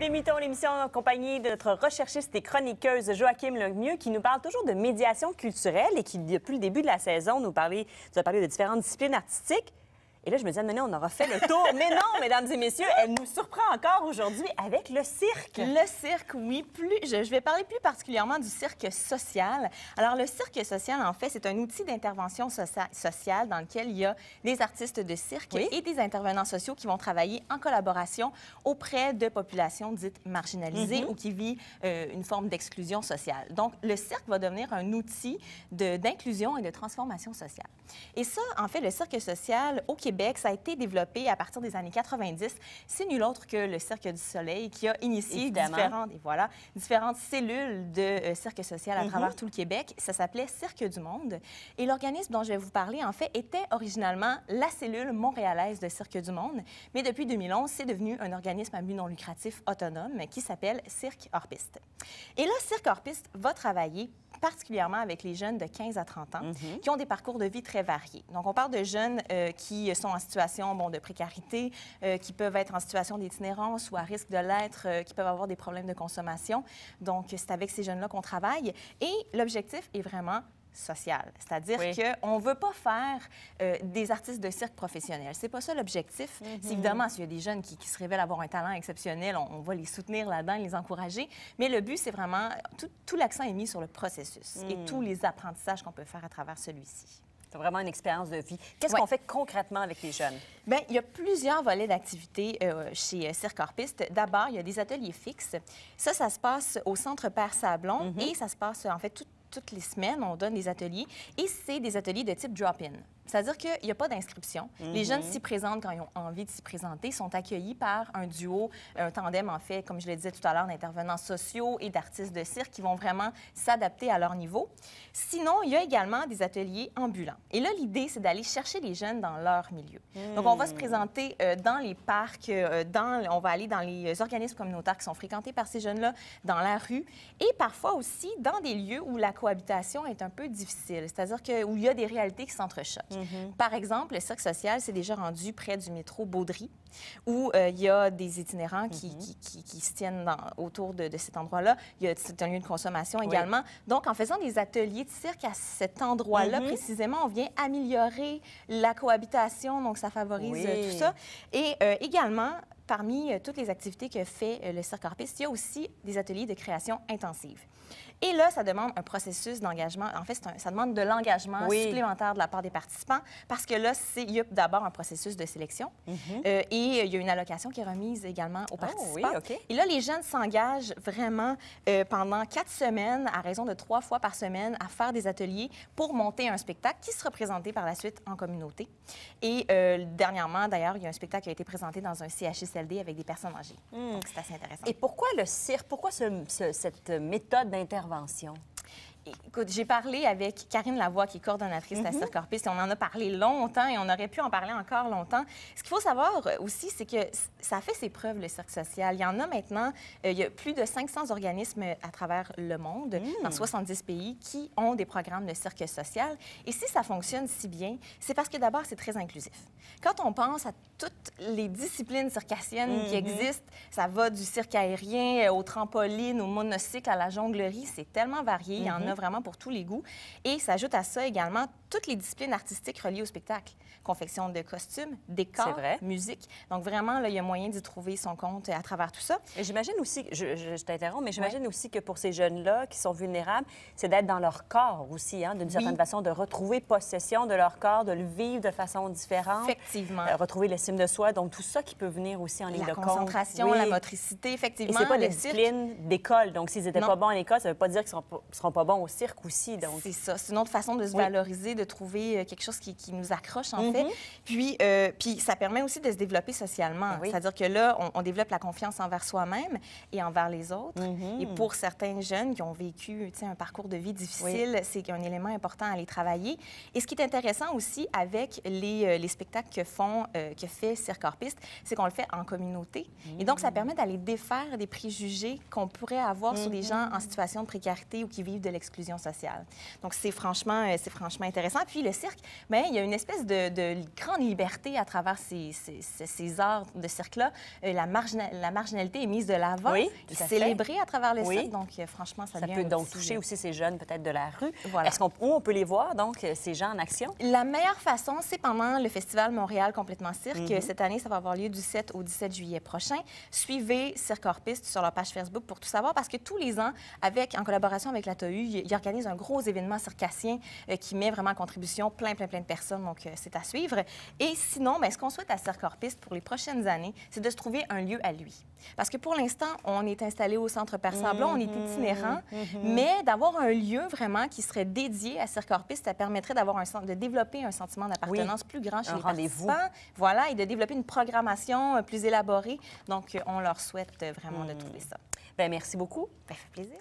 Demi-ton, l'émission en compagnie de notre recherchiste et chroniqueuse Joachim Lemieux, qui nous parle toujours de médiation culturelle et qui, depuis le début de la saison, nous a parlé de différentes disciplines artistiques. Et là, je me disais, maintenant, on aura fait le tour. Mais non, mesdames et messieurs, elle nous surprend encore aujourd'hui avec le cirque. Le cirque, oui. Je vais parler plus particulièrement du cirque social. Alors, le cirque social, en fait, c'est un outil d'intervention sociale dans lequel il y a des artistes de cirque et des intervenants sociaux qui vont travailler en collaboration auprès de populations dites marginalisées ou qui vivent une forme d'exclusion sociale. Donc, le cirque va devenir un outil d'inclusion et de transformation sociale. Et ça, en fait, le cirque social au Québec, ça a été développé à partir des années 90. C'est nul autre que le Cirque du Soleil qui a initié différentes cellules de cirque social à travers tout le Québec. Ça s'appelait Cirque du Monde. Et l'organisme dont je vais vous parler, en fait, était originalement la cellule montréalaise de Cirque du Monde. Mais depuis 2011, c'est devenu un organisme à but non lucratif autonome qui s'appelle Cirque Hors-Piste. Et là, Cirque Hors-Piste va travailler particulièrement avec les jeunes de 15 à 30 ans qui ont des parcours de vie très variés. Donc, on parle de jeunes qui sont en situation de précarité, qui peuvent être en situation d'itinérance ou à risque de l'être, qui peuvent avoir des problèmes de consommation. Donc, c'est avec ces jeunes-là qu'on travaille. Et l'objectif est vraiment social. C'est-à-dire qu'on ne veut pas faire des artistes de cirque professionnels. C'est pas ça l'objectif. C'est évidemment, s'il y a des jeunes qui se révèlent avoir un talent exceptionnel, on va les soutenir là-dedans, les encourager. Mais le but, c'est vraiment... Tout l'accent est mis sur le processus et tous les apprentissages qu'on peut faire à travers celui-ci. C'est vraiment une expérience de vie. Qu'est-ce qu'on fait concrètement avec les jeunes? Bien, il y a plusieurs volets d'activités chez Cirque Hors-Piste. D'abord, il y a des ateliers fixes. Ça se passe au Centre Père-Sablon et ça se passe, en fait, toutes les semaines, on donne des ateliers et c'est des ateliers de type drop-in. C'est-à-dire qu'il n'y a pas d'inscription. Les jeunes s'y présentent quand ils ont envie de s'y présenter, sont accueillis par un duo, un tandem, en fait, comme je le disais tout à l'heure, d'intervenants sociaux et d'artistes de cirque qui vont vraiment s'adapter à leur niveau. Sinon, il y a également des ateliers ambulants. Et là, l'idée, c'est d'aller chercher les jeunes dans leur milieu. Donc, on va se présenter dans les parcs, on va aller dans les organismes communautaires qui sont fréquentés par ces jeunes-là, dans la rue, et parfois aussi dans des lieux où la cohabitation est un peu difficile, c'est-à-dire où il y a des réalités qui s'entrechoquent. Par exemple, le cirque social s'est déjà rendu près du métro Baudry, où il y a des itinérants qui se tiennent autour de cet endroit-là. C'est un lieu de consommation également. Donc, en faisant des ateliers de cirque à cet endroit-là, précisément, on vient améliorer la cohabitation, donc ça favorise tout ça. Et également, parmi toutes les activités que fait le Cirque Hors-Piste, il y a aussi des ateliers de création intensive. Et là, ça demande un processus d'engagement. En fait, ça demande de l'engagement supplémentaire de la part des participants parce que là, il y a d'abord un processus de sélection et il y a une allocation qui est remise également aux participants. Et là, les jeunes s'engagent vraiment pendant 4 semaines, à raison de 3 fois par semaine, à faire des ateliers pour monter un spectacle qui sera présenté par la suite en communauté. Et dernièrement, d'ailleurs, il y a un spectacle qui a été présenté dans un CHSLD avec des personnes âgées. Donc, c'est assez intéressant. Et pourquoi le cirque? Pourquoi cette méthode d'intervention? Écoute, j'ai parlé avec Karine Lavoie, qui est coordonnatrice à Cirque Hors-Piste, et on en a parlé longtemps et on aurait pu en parler encore longtemps. Ce qu'il faut savoir aussi, c'est que ça a fait ses preuves, le cirque social. Il y en a maintenant, il y a plus de 500 organismes à travers le monde, dans 70 pays, qui ont des programmes de cirque social. Et si ça fonctionne si bien, c'est parce que d'abord, c'est très inclusif. Quand on pense à toutes les disciplines circassiennes qui existent, ça va du cirque aérien au trampoline, au monocycle, à la jonglerie, c'est tellement varié. Il y en a vraiment pour tous les goûts. Et s'ajoute à ça également toutes les disciplines artistiques reliées au spectacle. Confection de costumes, décors, musique. Donc vraiment, là, il y a moyen d'y trouver son compte à travers tout ça. J'imagine aussi, je t'interromps, mais j'imagine aussi que pour ces jeunes-là qui sont vulnérables, c'est d'être dans leur corps aussi, d'une certaine façon, de retrouver possession de leur corps, de le vivre de façon différente. Effectivement. Retrouver l'estime de soi. Donc tout ça qui peut venir aussi en ligne de compte. La concentration, la motricité, effectivement. Et c'est pas des disciplines d'école. Donc s'ils n'étaient pas bons à l'école, ça ne veut pas dire qu'ils ne seront pas bons au cirque aussi. Donc c'est ça. C'est une autre façon de se valoriser, de trouver quelque chose qui nous accroche, en fait. Puis ça permet aussi de se développer socialement. C'est-à-dire que là, on développe la confiance envers soi-même et envers les autres. Et pour certains jeunes qui ont vécu un parcours de vie difficile, c'est un élément important à aller travailler. Et ce qui est intéressant aussi avec les spectacles que fait Cirque Hors-Piste, c'est qu'on le fait en communauté. Et donc, ça permet d'aller défaire des préjugés qu'on pourrait avoir sur des gens en situation de précarité ou qui vivent de l'exclusion l'exclusion sociale. Donc, c'est franchement intéressant. Puis, le cirque, bien, il y a une espèce de grande liberté à travers ces arts de cirque-là. La marginalité est mise de l'avant, oui, célébrée à travers le oui. cirque. Donc, franchement, ça peut donc toucher aussi ces jeunes, peut-être de la rue. Voilà. Où on peut les voir, donc, ces gens en action? La meilleure façon, c'est pendant le Festival Montréal Complètement Cirque. Cette année, ça va avoir lieu du 7 au 17 juillet prochain. Suivez Cirque Hors Piste sur leur page Facebook pour tout savoir, parce que tous les ans, en collaboration avec la TOU, ils organisent un gros événement circassien qui met vraiment en contribution plein de personnes. Donc, c'est à suivre. Et sinon, bien, ce qu'on souhaite à Cirque Hors Piste pour les prochaines années, c'est de se trouver un lieu à lui. Parce que pour l'instant, on est installé au Centre Père-Sablon, on est itinérant, mais d'avoir un lieu vraiment qui serait dédié à Cirque Hors Piste, ça permettrait de développer un sentiment d'appartenance plus grand chez les participants. Voilà, et de développer une programmation plus élaborée. Donc, on leur souhaite vraiment de trouver ça. Bien, merci beaucoup. Ça fait plaisir.